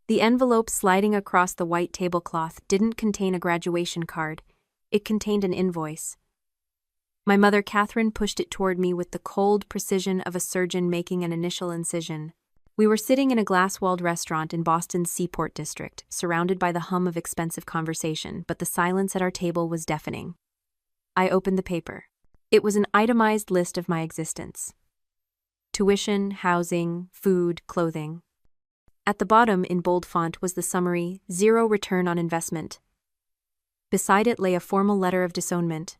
The envelope sliding across the white tablecloth didn't contain a graduation card. It contained an invoice. My mother, Catherine, pushed it toward me with the cold precision of a surgeon making an initial incision. We were sitting in a glass-walled restaurant in Boston's Seaport District, surrounded by the hum of expensive conversation, but the silence at our table was deafening. I opened the paper. It was an itemized list of my existence. Tuition, housing, food, clothing. At the bottom, in bold font, was the summary, "Zero return on investment." Beside it lay a formal letter of disownment.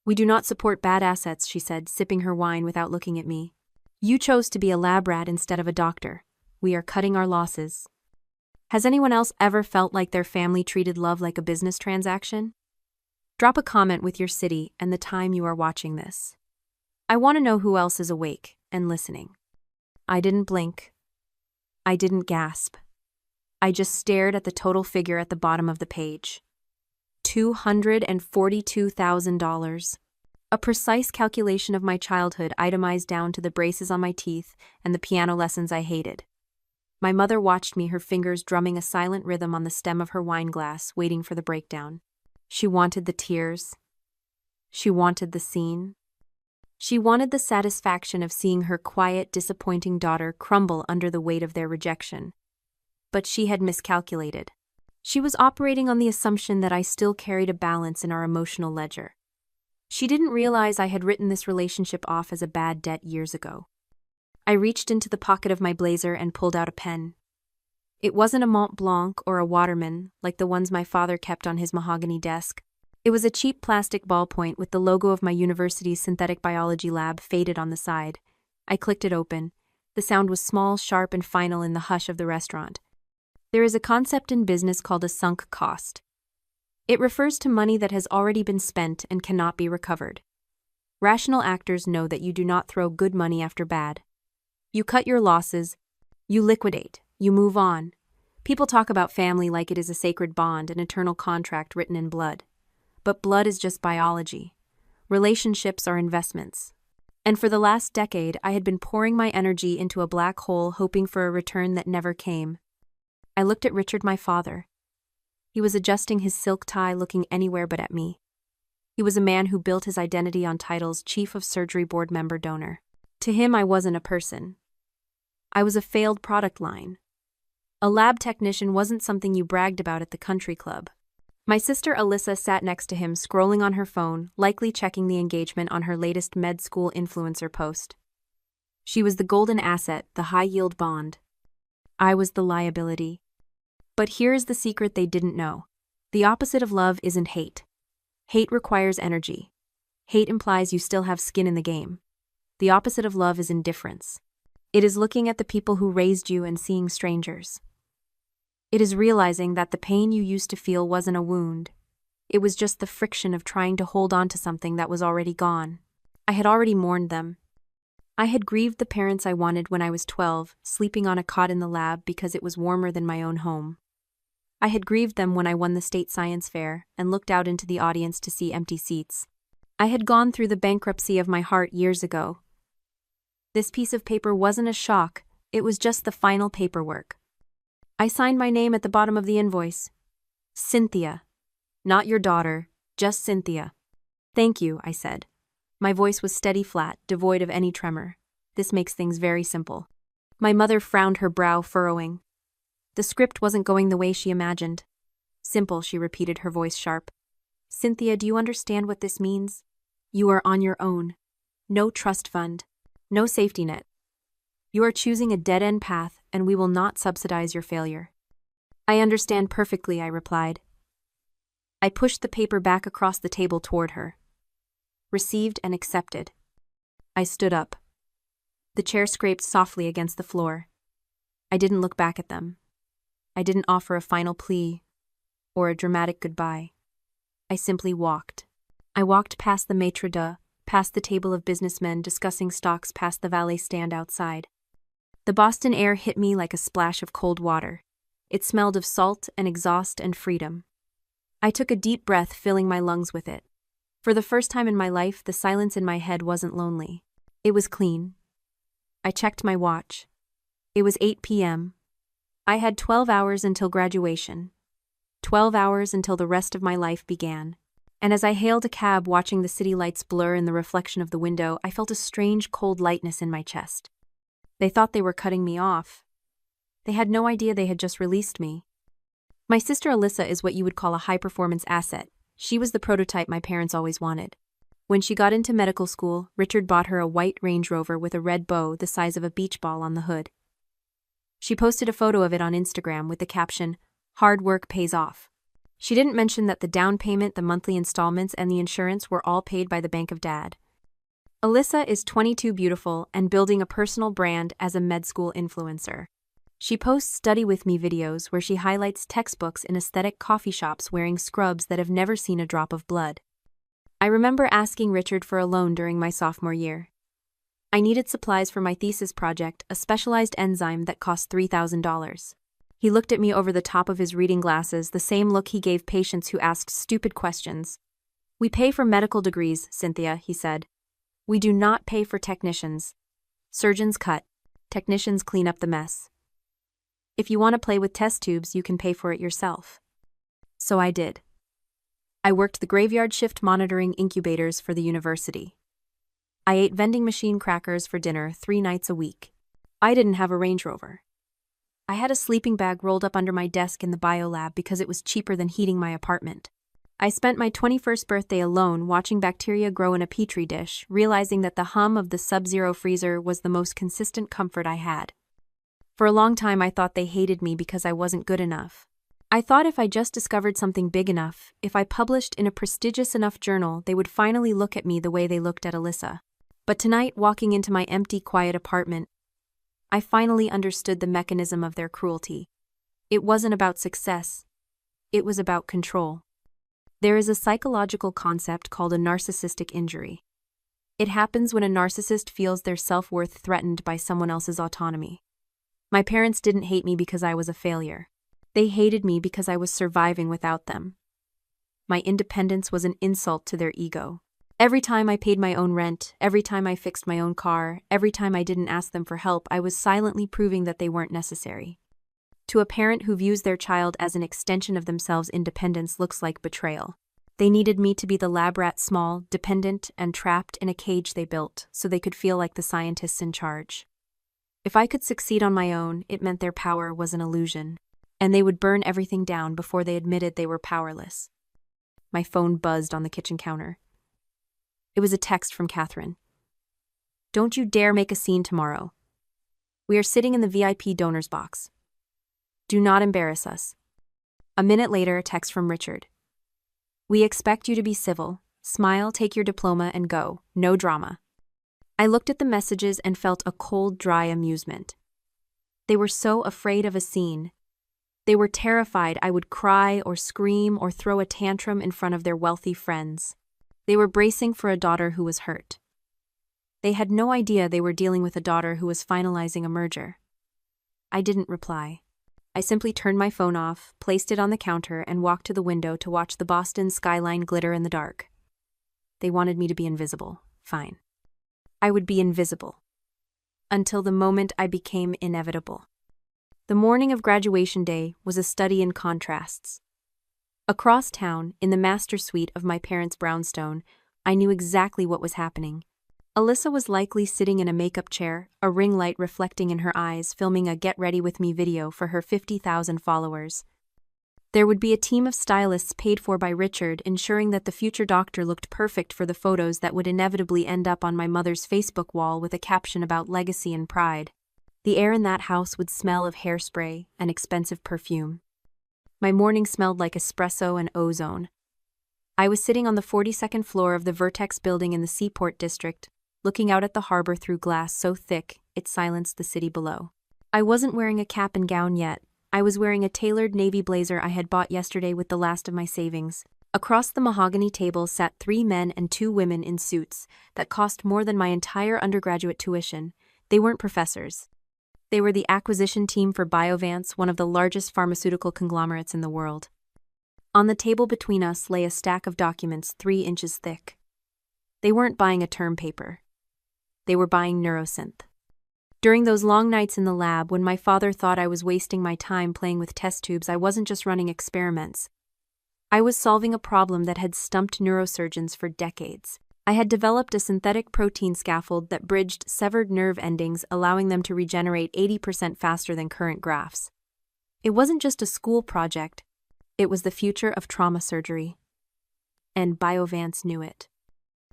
"We do not support bad assets," she said, sipping her wine without looking at me. "You chose to be a lab rat instead of a doctor. We are cutting our losses." Has anyone else ever felt like their family treated love like a business transaction? Drop a comment with your city and the time you are watching this. I want to know who else is awake and listening. I didn't blink. I didn't gasp. I just stared at the total figure at the bottom of the page. $242,000. A precise calculation of my childhood itemized down to the braces on my teeth and the piano lessons I hated. My mother watched me, her fingers drumming a silent rhythm on the stem of her wine glass, waiting for the breakdown. She wanted the tears. She wanted the scene. She wanted the satisfaction of seeing her quiet, disappointing daughter crumble under the weight of their rejection. But she had miscalculated. She was operating on the assumption that I still carried a balance in our emotional ledger. She didn't realize I had written this relationship off as a bad debt years ago. I reached into the pocket of my blazer and pulled out a pen. It wasn't a Mont Blanc or a Waterman, like the ones my father kept on his mahogany desk. It was a cheap plastic ballpoint with the logo of my university's synthetic biology lab faded on the side. I clicked it open. The sound was small, sharp, and final in the hush of the restaurant. There is a concept in business called a sunk cost. It refers to money that has already been spent and cannot be recovered. Rational actors know that you do not throw good money after bad. You cut your losses, you liquidate, you move on. People talk about family like it is a sacred bond, an eternal contract written in blood. But blood is just biology. Relationships are investments. And for the last decade, I had been pouring my energy into a black hole, hoping for a return that never came. I looked at Richard, my father. He was adjusting his silk tie, looking anywhere but at me. He was a man who built his identity on titles: Chief of Surgery Board Member, Donor. To him, I wasn't a person. I was a failed product line. A lab technician wasn't something you bragged about at the country club. My sister Alyssa sat next to him, scrolling on her phone, likely checking the engagement on her latest med school influencer post. She was the golden asset, the high-yield bond. I was the liability. But here's the secret they didn't know. The opposite of love isn't hate. Hate requires energy. Hate implies you still have skin in the game. The opposite of love is indifference. It is looking at the people who raised you and seeing strangers. It is realizing that the pain you used to feel wasn't a wound. It was just the friction of trying to hold on to something that was already gone. I had already mourned them. I had grieved the parents I wanted when I was 12, sleeping on a cot in the lab because it was warmer than my own home. I had grieved them when I won the state science fair and looked out into the audience to see empty seats. I had gone through the bankruptcy of my heart years ago. This piece of paper wasn't a shock, it was just the final paperwork. I signed my name at the bottom of the invoice. Cynthia. Not your daughter, just Cynthia. "Thank you," I said. My voice was steady, flat, devoid of any tremor. This makes things very simple. My mother frowned, her brow furrowing. The script wasn't going the way she imagined. "Simple," she repeated, her voice sharp. "Cynthia, do you understand what this means? You are on your own. No trust fund. No safety net. You are choosing a dead-end path, and we will not subsidize your failure." "I understand perfectly," I replied. I pushed the paper back across the table toward her. Received and accepted. I stood up. The chair scraped softly against the floor. I didn't look back at them. I didn't offer a final plea or a dramatic goodbye. I simply walked. I walked past the maitre d', past the table of businessmen discussing stocks, past the valet stand outside. The Boston air hit me like a splash of cold water. It smelled of salt and exhaust and freedom. I took a deep breath, filling my lungs with it. For the first time in my life, the silence in my head wasn't lonely. It was clean. I checked my watch. It was 8 p.m. I had 12 hours until graduation. 12 hours until the rest of my life began. And as I hailed a cab watching the city lights blur in the reflection of the window, I felt a strange cold lightness in my chest. They thought they were cutting me off. They had no idea they had just released me. My sister Alyssa is what you would call a high-performance asset. She was the prototype my parents always wanted. When she got into medical school, Richard bought her a white Range Rover with a red bow the size of a beach ball on the hood. She posted a photo of it on Instagram with the caption, "Hard work pays off." She didn't mention that the down payment, the monthly installments, and the insurance were all paid by the bank of Dad. Alyssa is 22, beautiful, and building a personal brand as a med school influencer. She posts study with me videos where she highlights textbooks in aesthetic coffee shops wearing scrubs that have never seen a drop of blood. I remember asking Richard for a loan during my sophomore year. I needed supplies for my thesis project, a specialized enzyme that cost $3,000. He looked at me over the top of his reading glasses, the same look he gave patients who asked stupid questions. "We pay for medical degrees, Cynthia," he said. "We do not pay for technicians. Surgeons cut. Technicians clean up the mess. If you want to play with test tubes, you can pay for it yourself." So I did. I worked the graveyard shift monitoring incubators for the university. I ate vending machine crackers for dinner 3 nights a week. I didn't have a Range Rover. I had a sleeping bag rolled up under my desk in the biolab because it was cheaper than heating my apartment. I spent my 21st birthday alone watching bacteria grow in a petri dish, realizing that the hum of the Sub-Zero freezer was the most consistent comfort I had. For a long time I thought they hated me because I wasn't good enough. I thought if I just discovered something big enough, if I published in a prestigious enough journal, they would finally look at me the way they looked at Alyssa. But tonight, walking into my empty, quiet apartment, I finally understood the mechanism of their cruelty. It wasn't about success. It was about control. There is a psychological concept called a narcissistic injury. It happens when a narcissist feels their self-worth threatened by someone else's autonomy. My parents didn't hate me because I was a failure. They hated me because I was surviving without them. My independence was an insult to their ego. Every time I paid my own rent, every time I fixed my own car, every time I didn't ask them for help, I was silently proving that they weren't necessary. To a parent who views their child as an extension of themselves, independence looks like betrayal. They needed me to be the lab rat, small, dependent, and trapped in a cage they built so they could feel like the scientists in charge. If I could succeed on my own, it meant their power was an illusion, and they would burn everything down before they admitted they were powerless. My phone buzzed on the kitchen counter. It was a text from Catherine. "Don't you dare make a scene tomorrow. We are sitting in the VIP donors box. Do not embarrass us." A minute later, a text from Richard. "We expect you to be civil. Smile, take your diploma, and go. No drama." I looked at the messages and felt a cold, dry amusement. They were so afraid of a scene. They were terrified I would cry or scream or throw a tantrum in front of their wealthy friends. They were bracing for a daughter who was hurt. They had no idea they were dealing with a daughter who was finalizing a merger. I didn't reply. I simply turned my phone off, placed it on the counter, and walked to the window to watch the Boston skyline glitter in the dark. They wanted me to be invisible. Fine. I would be invisible. Until the moment I became inevitable. The morning of graduation day was a study in contrasts. Across town, in the master suite of my parents' brownstone, I knew exactly what was happening. Alyssa was likely sitting in a makeup chair, a ring light reflecting in her eyes, filming a Get Ready With Me video for her 50,000 followers. There would be a team of stylists paid for by Richard, ensuring that the future doctor looked perfect for the photos that would inevitably end up on my mother's Facebook wall with a caption about legacy and pride. The air in that house would smell of hairspray and expensive perfume. My morning smelled like espresso and ozone. I was sitting on the 42nd floor of the Vertex building in the Seaport district, looking out at the harbor through glass so thick it silenced the city below. I wasn't wearing a cap and gown yet. I was wearing a tailored navy blazer I had bought yesterday with the last of my savings. Across the mahogany table sat 3 men and 2 women in suits that cost more than my entire undergraduate tuition. They weren't professors. They were the acquisition team for Biovance, one of the largest pharmaceutical conglomerates in the world. On the table between us lay a stack of documents 3 inches thick. They weren't buying a term paper. They were buying neurosynth. During those long nights in the lab, when my father thought I was wasting my time playing with test tubes, I wasn't just running experiments. I was solving a problem that had stumped neurosurgeons for decades. I had developed a synthetic protein scaffold that bridged severed nerve endings, allowing them to regenerate 80% faster than current grafts. It wasn't just a school project, it was the future of trauma surgery. And Biovance knew it.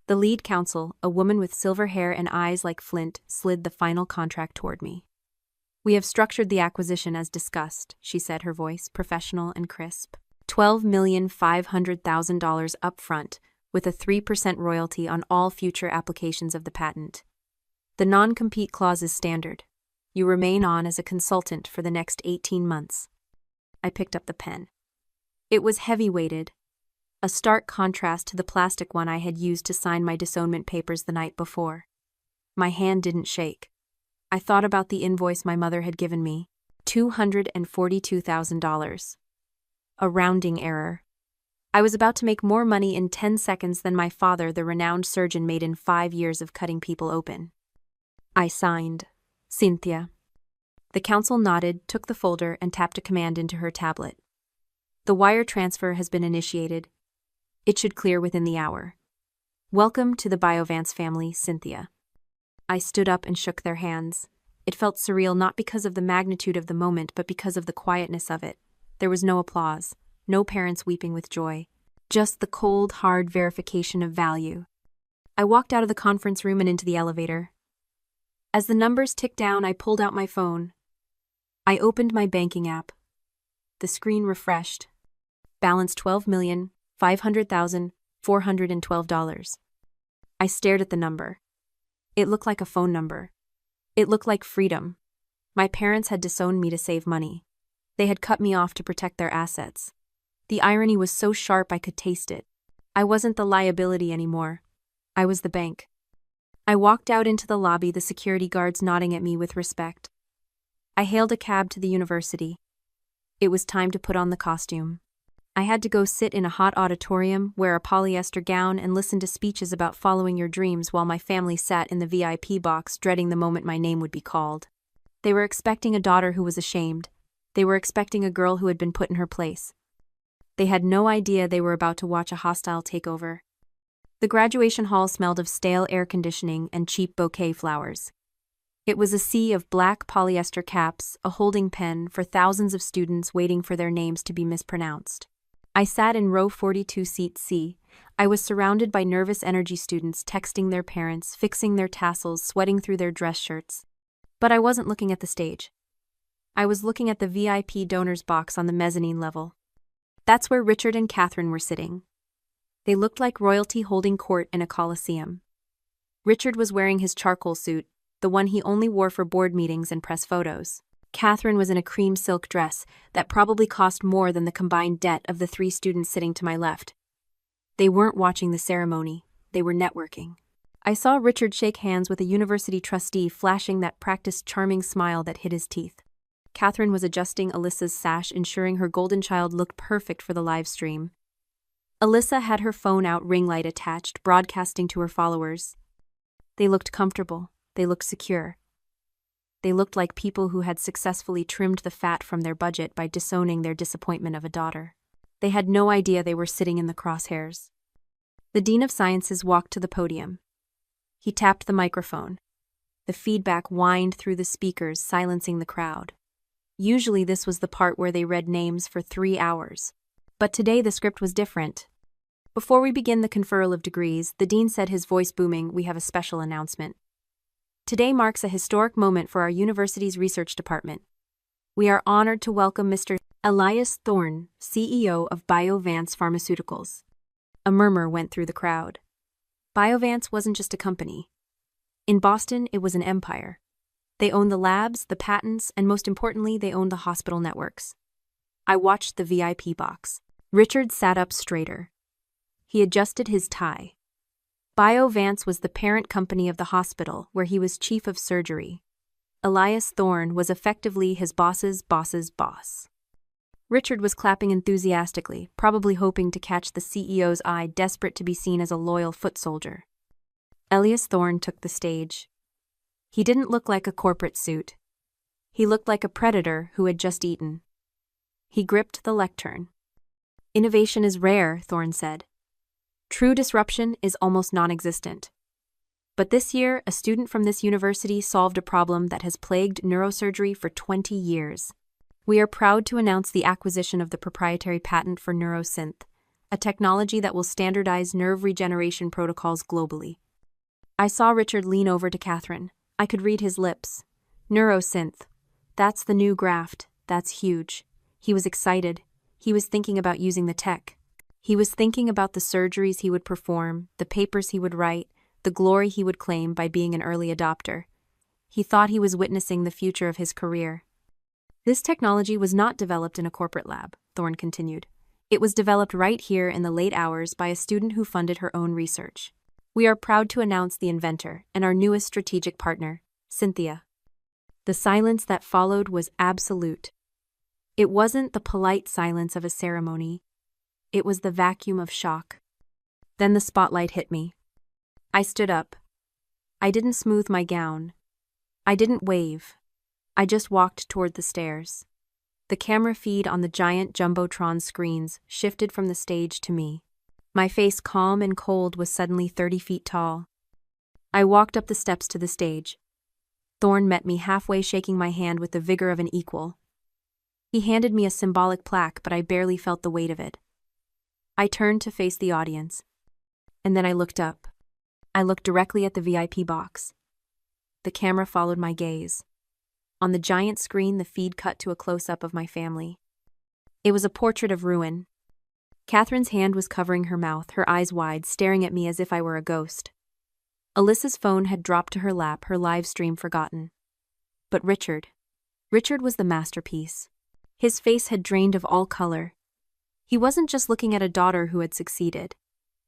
The lead counsel, a woman with silver hair and eyes like flint, slid the final contract toward me. "We have structured the acquisition as discussed," she said, her voice professional and crisp. $12,500,000 upfront, with a 3% royalty on all future applications of the patent. The non-compete clause is standard. You remain on as a consultant for the next 18 months. I picked up the pen. It was heavy-weighted, a stark contrast to the plastic one I had used to sign my disownment papers the night before. My hand didn't shake. I thought about the invoice my mother had given me, $242,000. A rounding error. I was about to make more money in 10 seconds than my father, the renowned surgeon, made in 5 years of cutting people open. I signed. Cynthia. The counsel nodded, took the folder, and tapped a command into her tablet. The wire transfer has been initiated. It should clear within the hour. Welcome to the Biovance family, Cynthia. I stood up and shook their hands. It felt surreal, not because of the magnitude of the moment, but because of the quietness of it. There was no applause. No parents weeping with joy. Just the cold, hard verification of value. I walked out of the conference room and into the elevator. As the numbers ticked down, I pulled out my phone. I opened my banking app. The screen refreshed. Balance $12,500,412. I stared at the number. It looked like a phone number. It looked like freedom. My parents had disowned me to save money. They had cut me off to protect their assets. The irony was so sharp I could taste it. I wasn't the liability anymore. I was the bank. I walked out into the lobby, the security guards nodding at me with respect. I hailed a cab to the university. It was time to put on the costume. I had to go sit in a hot auditorium, wear a polyester gown, and listen to speeches about following your dreams while my family sat in the VIP box, dreading the moment my name would be called. They were expecting a daughter who was ashamed. They were expecting a girl who had been put in her place. They had no idea they were about to watch a hostile takeover. The graduation hall smelled of stale air conditioning and cheap bouquet flowers. It was a sea of black polyester caps, a holding pen for thousands of students waiting for their names to be mispronounced. I sat in row 42, seat C. I was surrounded by nervous energy students texting their parents, fixing their tassels, sweating through their dress shirts. But I wasn't looking at the stage. I was looking at the VIP donors box on the mezzanine level. That's where Richard and Catherine were sitting. They looked like royalty holding court in a coliseum. Richard was wearing his charcoal suit, the one he only wore for board meetings and press photos. Catherine was in a cream silk dress that probably cost more than the combined debt of the 3 students sitting to my left. They weren't watching the ceremony, they were networking. I saw Richard shake hands with a university trustee, flashing that practiced charming smile that hid his teeth. Catherine was adjusting Alyssa's sash, ensuring her golden child looked perfect for the live stream. Alyssa had her phone out, ring light attached, broadcasting to her followers. They looked comfortable. They looked secure. They looked like people who had successfully trimmed the fat from their budget by disowning their disappointment of a daughter. They had no idea they were sitting in the crosshairs. The Dean of Sciences walked to the podium. He tapped the microphone. The feedback whined through the speakers, silencing the crowd. Usually this was the part where they read names for 3 hours. But today the script was different. Before we begin the conferral of degrees, the dean said, his voice booming, we have a special announcement. Today marks a historic moment for our university's research department. We are honored to welcome Mr. Elias Thorne, CEO of Biovance Pharmaceuticals. A murmur went through the crowd. Biovance wasn't just a company. In Boston, it was an empire. They owned the labs, the patents, and most importantly, they owned the hospital networks. I watched the VIP box. Richard sat up straighter. He adjusted his tie. Biovance was the parent company of the hospital, where he was chief of surgery. Elias Thorne was effectively his boss's boss's boss. Richard was clapping enthusiastically, probably hoping to catch the CEO's eye, desperate to be seen as a loyal foot soldier. Elias Thorne took the stage. He didn't look like a corporate suit. He looked like a predator who had just eaten. He gripped the lectern. Innovation is rare, Thorne said. True disruption is almost non-existent. But this year, a student from this university solved a problem that has plagued neurosurgery for 20 years. We are proud to announce the acquisition of the proprietary patent for neurosynth, a technology that will standardize nerve regeneration protocols globally. I saw Richard lean over to Catherine. I could read his lips. Neurosynth. That's the new graft. That's huge. He was excited. He was thinking about using the tech. He was thinking about the surgeries he would perform, the papers he would write, the glory he would claim by being an early adopter. He thought he was witnessing the future of his career. This technology was not developed in a corporate lab, Thorne continued. It was developed right here in the late hours by a student who funded her own research. We are proud to announce the inventor and our newest strategic partner, Cynthia. The silence that followed was absolute. It wasn't the polite silence of a ceremony. It was the vacuum of shock. Then the spotlight hit me. I stood up. I didn't smooth my gown. I didn't wave. I just walked toward the stairs. The camera feed on the giant Jumbotron screens shifted from the stage to me. My face, calm and cold, was suddenly 30 feet tall. I walked up the steps to the stage. Thorne met me halfway, shaking my hand with the vigor of an equal. He handed me a symbolic plaque, but I barely felt the weight of it. I turned to face the audience. And then I looked up. I looked directly at the VIP box. The camera followed my gaze. On the giant screen, the feed cut to a close-up of my family. It was a portrait of ruin. Catherine's hand was covering her mouth, her eyes wide, staring at me as if I were a ghost. Alyssa's phone had dropped to her lap, her live stream forgotten. But Richard was the masterpiece. His face had drained of all color. He wasn't just looking at a daughter who had succeeded.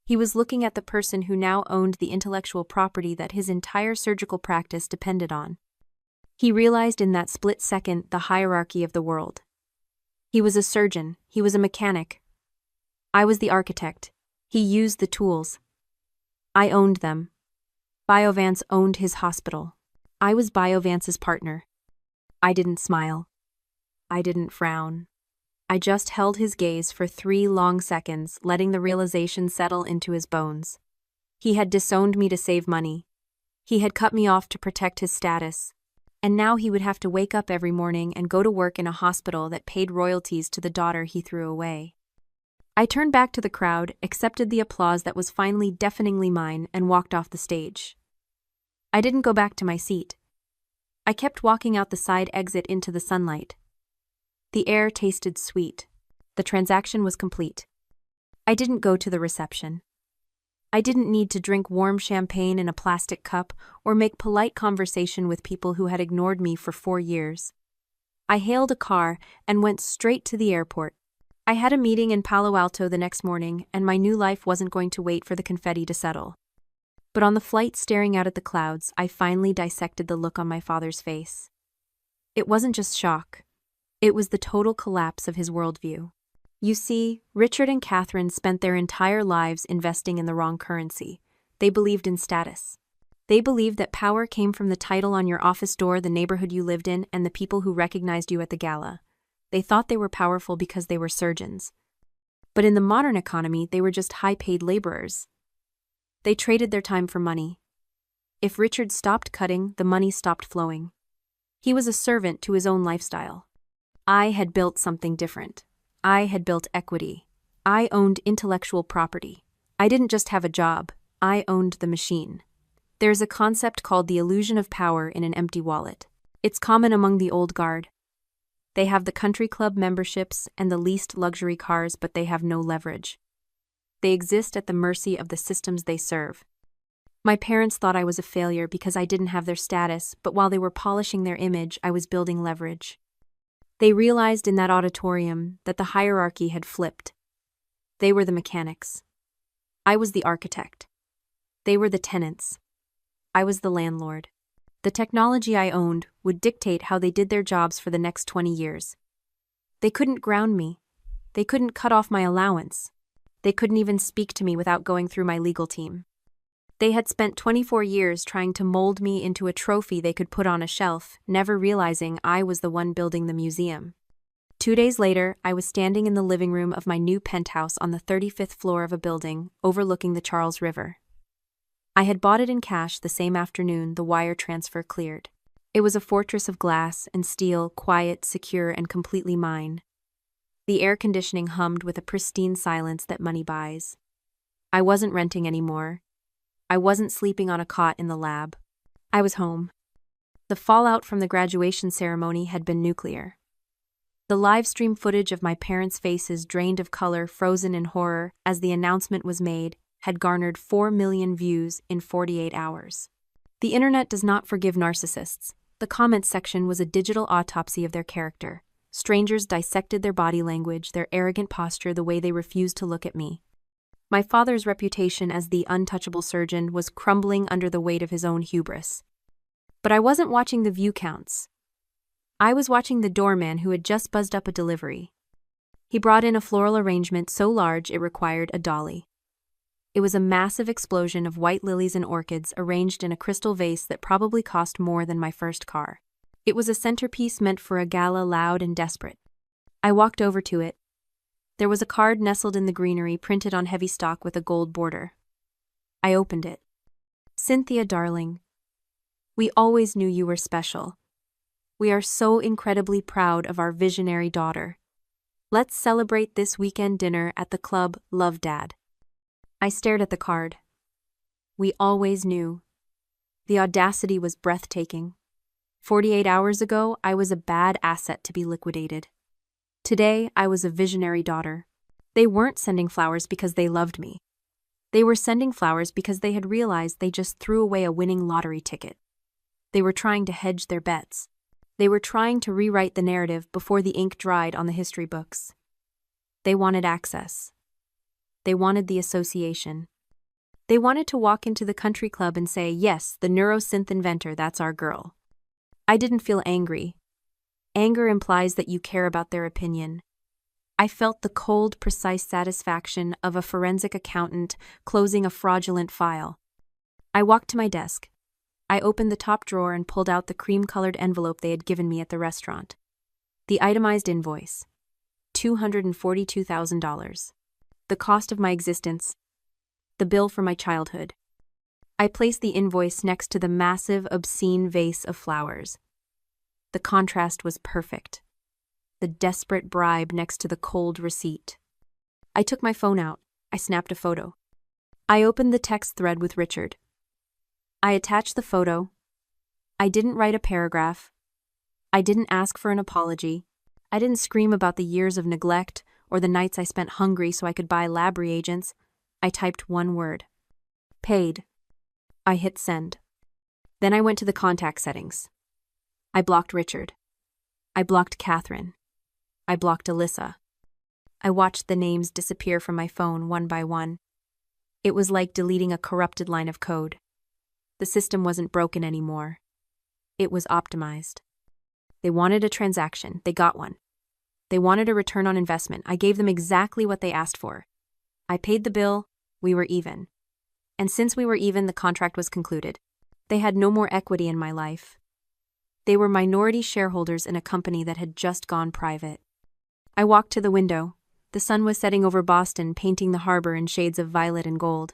He was looking at the person who now owned the intellectual property that his entire surgical practice depended on. He realized in that split second the hierarchy of the world. He was a surgeon. He was a mechanic. I was the architect. He used the tools. I owned them. Biovance owned his hospital. I was Biovance's partner. I didn't smile. I didn't frown. I just held his gaze for 3 long seconds, letting the realization settle into his bones. He had disowned me to save money. He had cut me off to protect his status. And now he would have to wake up every morning and go to work in a hospital that paid royalties to the daughter he threw away. I turned back to the crowd, accepted the applause that was finally deafeningly mine, and walked off the stage. I didn't go back to my seat. I kept walking out the side exit into the sunlight. The air tasted sweet. The transaction was complete. I didn't go to the reception. I didn't need to drink warm champagne in a plastic cup or make polite conversation with people who had ignored me for 4 years. I hailed a car and went straight to the airport. I had a meeting in Palo Alto the next morning, and my new life wasn't going to wait for the confetti to settle. But on the flight, staring out at the clouds, I finally dissected the look on my father's face. It wasn't just shock. It was the total collapse of his worldview. You see, Richard and Catherine spent their entire lives investing in the wrong currency. They believed in status. They believed that power came from the title on your office door, the neighborhood you lived in, and the people who recognized you at the gala. They thought they were powerful because they were surgeons. But in the modern economy, they were just high-paid laborers. They traded their time for money. If Richard stopped cutting, the money stopped flowing. He was a servant to his own lifestyle. I had built something different. I had built equity. I owned intellectual property. I didn't just have a job. I owned the machine. There's a concept called the illusion of power in an empty wallet. It's common among the old guard. They have the country club memberships and the leased luxury cars, but they have no leverage. They exist at the mercy of the systems they serve. My parents thought I was a failure because I didn't have their status, but while they were polishing their image, I was building leverage. They realized in that auditorium that the hierarchy had flipped. They were the mechanics. I was the architect. They were the tenants. I was the landlord. The technology I owned would dictate how they did their jobs for the next 20 years. They couldn't ground me. They couldn't cut off my allowance. They couldn't even speak to me without going through my legal team. They had spent 24 years trying to mold me into a trophy they could put on a shelf, never realizing I was the one building the museum. 2 days later, I was standing in the living room of my new penthouse on the 35th floor of a building overlooking the Charles River. I had bought it in cash the same afternoon the wire transfer cleared. It was a fortress of glass and steel, quiet, secure, and completely mine. The air conditioning hummed with a pristine silence that money buys. I wasn't renting anymore. I wasn't sleeping on a cot in the lab. I was home. The fallout from the graduation ceremony had been nuclear. The live stream footage of my parents' faces drained of color, frozen in horror as the announcement was made, had garnered 4 million views in 48 hours. The internet does not forgive narcissists. The comments section was a digital autopsy of their character. Strangers dissected their body language, their arrogant posture, the way they refused to look at me. My father's reputation as the untouchable surgeon was crumbling under the weight of his own hubris. But I wasn't watching the view counts. I was watching the doorman who had just buzzed up a delivery. He brought in a floral arrangement so large it required a dolly. It was a massive explosion of white lilies and orchids arranged in a crystal vase that probably cost more than my first car. It was a centerpiece meant for a gala loud and desperate. I walked over to it. There was a card nestled in the greenery printed on heavy stock with a gold border. I opened it. "Cynthia, darling. We always knew you were special. We are so incredibly proud of our visionary daughter. Let's celebrate this weekend dinner at the club, love, Dad." I stared at the card. We always knew. The audacity was breathtaking. 48 hours ago, I was a bad asset to be liquidated. Today, I was a visionary daughter. They weren't sending flowers because they loved me. They were sending flowers because they had realized they just threw away a winning lottery ticket. They were trying to hedge their bets. They were trying to rewrite the narrative before the ink dried on the history books. They wanted access. They wanted the association. They wanted to walk into the country club and say, "Yes, the neurosynth inventor, that's our girl." I didn't feel angry. Anger implies that you care about their opinion. I felt the cold, precise satisfaction of a forensic accountant closing a fraudulent file. I walked to my desk. I opened the top drawer and pulled out the cream-colored envelope they had given me at the restaurant. The itemized invoice. $242,000. The cost of my existence. The bill for my childhood. I placed the invoice next to the massive, obscene vase of flowers. The contrast was perfect. The desperate bribe next to the cold receipt. I took my phone out. I snapped a photo. I opened the text thread with Richard. I attached the photo. I didn't write a paragraph. I didn't ask for an apology. I didn't scream about the years of neglect or the nights I spent hungry so I could buy lab reagents. I typed one word. Paid. I hit send. Then I went to the contact settings. I blocked Richard. I blocked Catherine. I blocked Alyssa. I watched the names disappear from my phone one by one. It was like deleting a corrupted line of code. The system wasn't broken anymore. It was optimized. They wanted a transaction. They got one. They wanted a return on investment. I gave them exactly what they asked for. I paid the bill. We were even. And since we were even, the contract was concluded. They had no more equity in my life. They were minority shareholders in a company that had just gone private. I walked to the window. The sun was setting over Boston, painting the harbor in shades of violet and gold.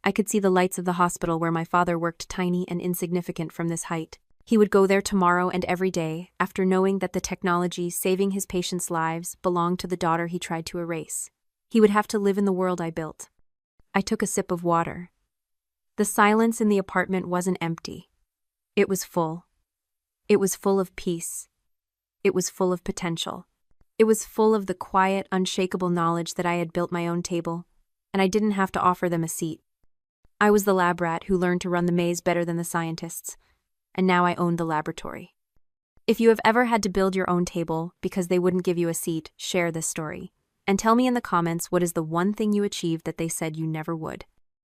I could see the lights of the hospital where my father worked, tiny and insignificant from this height. He would go there tomorrow and every day, after knowing that the technology saving his patients' lives belonged to the daughter he tried to erase. He would have to live in the world I built. I took a sip of water. The silence in the apartment wasn't empty. It was full. It was full of peace. It was full of potential. It was full of the quiet, unshakable knowledge that I had built my own table, and I didn't have to offer them a seat. I was the lab rat who learned to run the maze better than the scientists, and now I owned the laboratory. If you have ever had to build your own table because they wouldn't give you a seat, share this story, and tell me in the comments what is the one thing you achieved that they said you never would.